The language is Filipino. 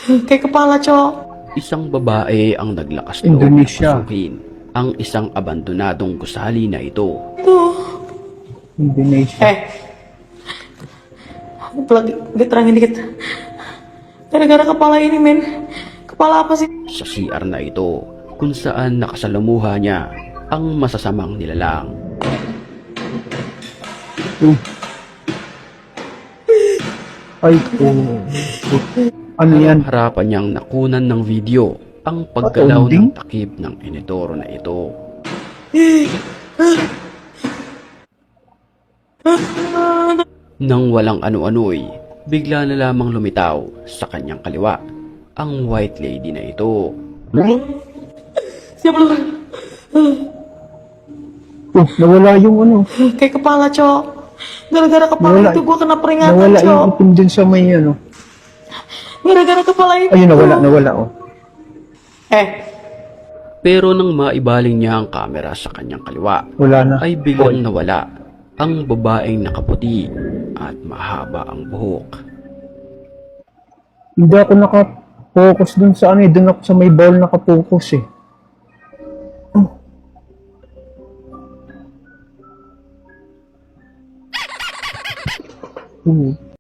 Kay Kapala, Cho. Isang babae ang naglakas loob na Indonesia. pasukin ang isang abandonadong gusali na ito. Ito. Indonesia. Plug, gatrangin dikit. Gara-gara Kapala ini, men. Kapala apa sih? Sa CR na ito kung saan nakasalamuha niya ang masasamang nilalang. Ay, ano yan? Harapan niyang nakunan ng video ang paggalaw Paunding? ng takip ng inidoro na ito. Nang walang ano-ano'y, bigla na lamang lumitaw sa kanyang kaliwa ang white lady na ito. Siapa lu? Oh, nawala yung ano. Kay Kapala, Cho. Gara-gara Kapala Nawala. itu gua kena peringatan, Nawala yung Cho. itim dun sa may ano. Gara-gara Kapala itu. Ayun, nawala oh. Pero nang maibaling niya ang kamera sa kanyang kaliwa, Wala na. ay biglang nawala ang babaeng nakaputi at mahaba ang buhok. Hindi ako nakapokus dun sa ano eh. Dun ako sa may bowl nakapokus eh.